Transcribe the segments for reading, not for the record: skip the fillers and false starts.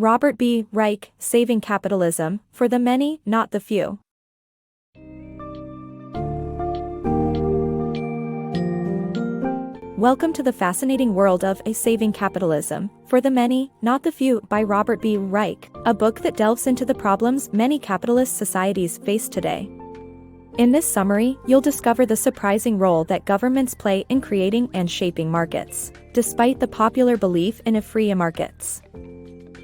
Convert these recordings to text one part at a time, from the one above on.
Robert B. Reich, Saving Capitalism, for the Many, Not the Few. Welcome to the fascinating world of Saving Capitalism, for the Many, Not the Few by Robert B. Reich, a book that delves into the problems many capitalist societies face today. In this summary, you'll discover the surprising role that governments play in creating and shaping markets, despite the popular belief in free markets.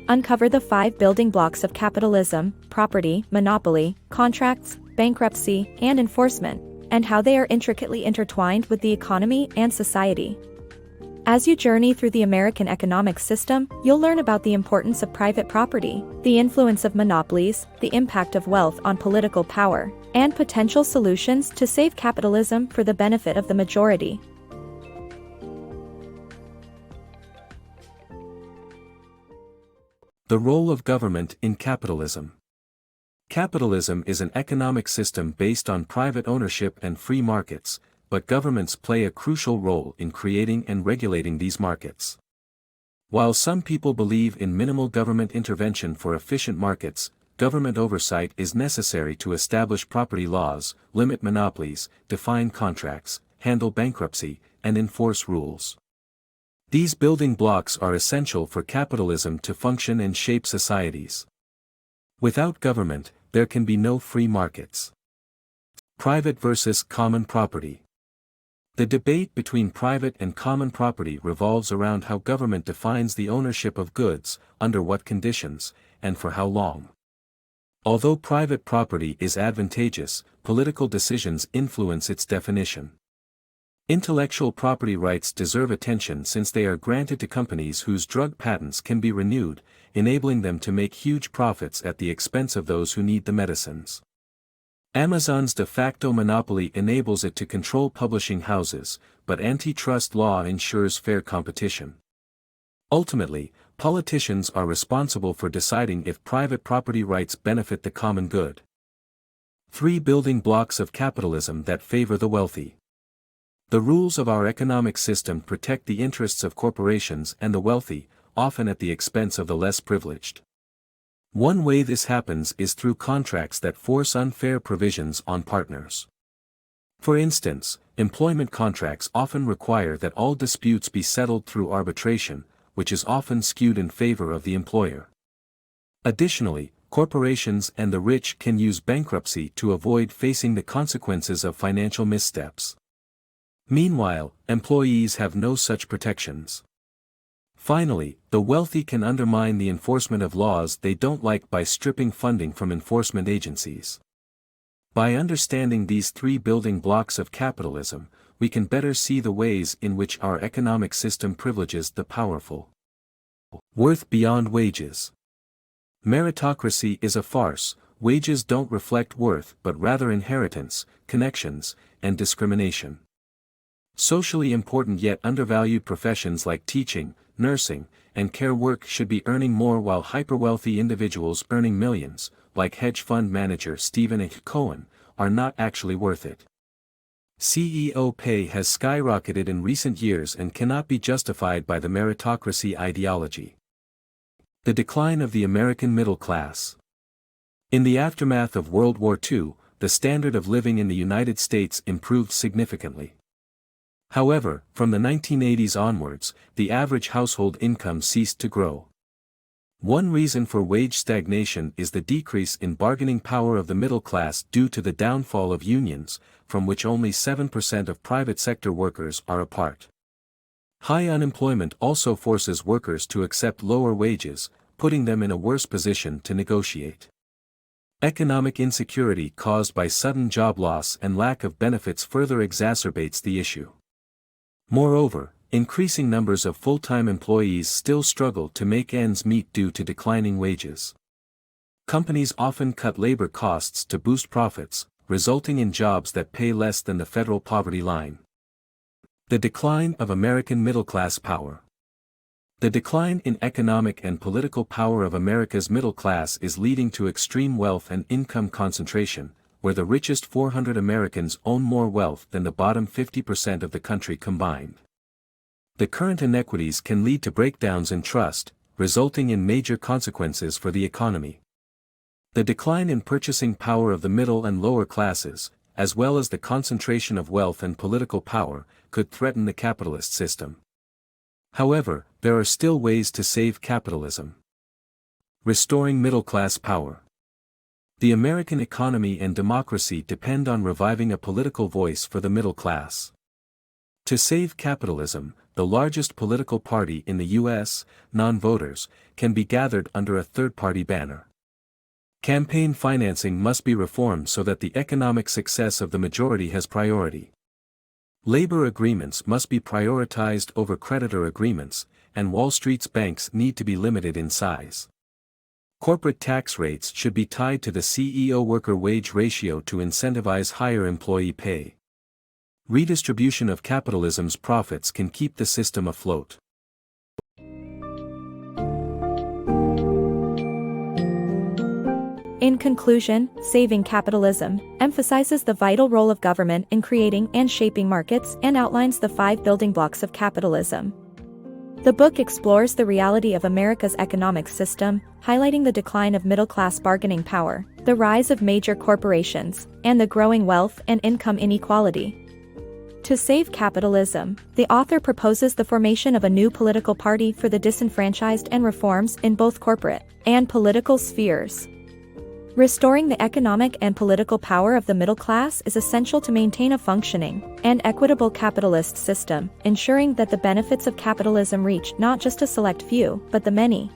Uncover the 5 building blocks of capitalism: property, monopoly, contracts, bankruptcy, and enforcement, and how they are intricately intertwined with the economy and society. As you journey through the American economic system, you'll learn about the importance of private property, the influence of monopolies, the impact of wealth on political power, and potential solutions to save capitalism for the benefit of the majority. The role of government in capitalism. Capitalism is an economic system based on private ownership and free markets, but governments play a crucial role in creating and regulating these markets. While some people believe in minimal government intervention for efficient markets, government oversight is necessary to establish property laws, limit monopolies, define contracts, handle bankruptcy, and enforce rules. These building blocks are essential for capitalism to function and shape societies. Without government, there can be no free markets. Private versus common property. The debate between private and common property revolves around how government defines the ownership of goods, under what conditions, and for how long. Although private property is advantageous, political decisions influence its definition. Intellectual property rights deserve attention since they are granted to companies whose drug patents can be renewed, enabling them to make huge profits at the expense of those who need the medicines. Amazon's de facto monopoly enables it to control publishing houses, but antitrust law ensures fair competition. Ultimately, politicians are responsible for deciding if private property rights benefit the common good. 3 building blocks of capitalism that favor the wealthy. The rules of our economic system protect the interests of corporations and the wealthy, often at the expense of the less privileged. One way this happens is through contracts that force unfair provisions on partners. For instance, employment contracts often require that all disputes be settled through arbitration, which is often skewed in favor of the employer. Additionally, corporations and the rich can use bankruptcy to avoid facing the consequences of financial missteps. Meanwhile, employees have no such protections. Finally, the wealthy can undermine the enforcement of laws they don't like by stripping funding from enforcement agencies. By understanding these 3 building blocks of capitalism, we can better see the ways in which our economic system privileges the powerful. Worth beyond wages. Meritocracy is a farce. Wages don't reflect worth but rather inheritance, connections, and discrimination. Socially important yet undervalued professions like teaching, nursing, and care work should be earning more, while hyperwealthy individuals earning millions, like hedge fund manager Stephen H. Cohen, are not actually worth it. CEO pay has skyrocketed in recent years and cannot be justified by the meritocracy ideology. The decline of the American middle class. In the aftermath of World War II, the standard of living in the United States improved significantly. However, from the 1980s onwards, the average household income ceased to grow. One reason for wage stagnation is the decrease in bargaining power of the middle class due to the downfall of unions, from which only 7% of private sector workers are a part. High unemployment also forces workers to accept lower wages, putting them in a worse position to negotiate. Economic insecurity caused by sudden job loss and lack of benefits further exacerbates the issue. Moreover, increasing numbers of full-time employees still struggle to make ends meet due to declining wages. Companies often cut labor costs to boost profits, resulting in jobs that pay less than the federal poverty line. The decline of American middle-class power. The decline in economic and political power of America's middle class is leading to extreme wealth and income concentration, where the richest 400 Americans own more wealth than the bottom 50% of the country combined. The current inequities can lead to breakdowns in trust, resulting in major consequences for the economy. The decline in purchasing power of the middle and lower classes, as well as the concentration of wealth and political power, could threaten the capitalist system. However, there are still ways to save capitalism. Restoring middle-class power. The American economy and democracy depend on reviving a political voice for the middle class. To save capitalism, the largest political party in the U.S., non-voters, can be gathered under a third-party banner. Campaign financing must be reformed so that the economic success of the majority has priority. Labor agreements must be prioritized over creditor agreements, and Wall Street's banks need to be limited in size. Corporate tax rates should be tied to the CEO-worker wage ratio to incentivize higher employee pay. Redistribution of capitalism's profits can keep the system afloat. In conclusion, Saving Capitalism emphasizes the vital role of government in creating and shaping markets and outlines the 5 building blocks of capitalism. The book explores the reality of America's economic system, highlighting the decline of middle-class bargaining power, the rise of major corporations, and the growing wealth and income inequality. To save capitalism, the author proposes the formation of a new political party for the disenfranchised and reforms in both corporate and political spheres. Restoring the economic and political power of the middle class is essential to maintain a functioning and equitable capitalist system, ensuring that the benefits of capitalism reach not just a select few, but the many.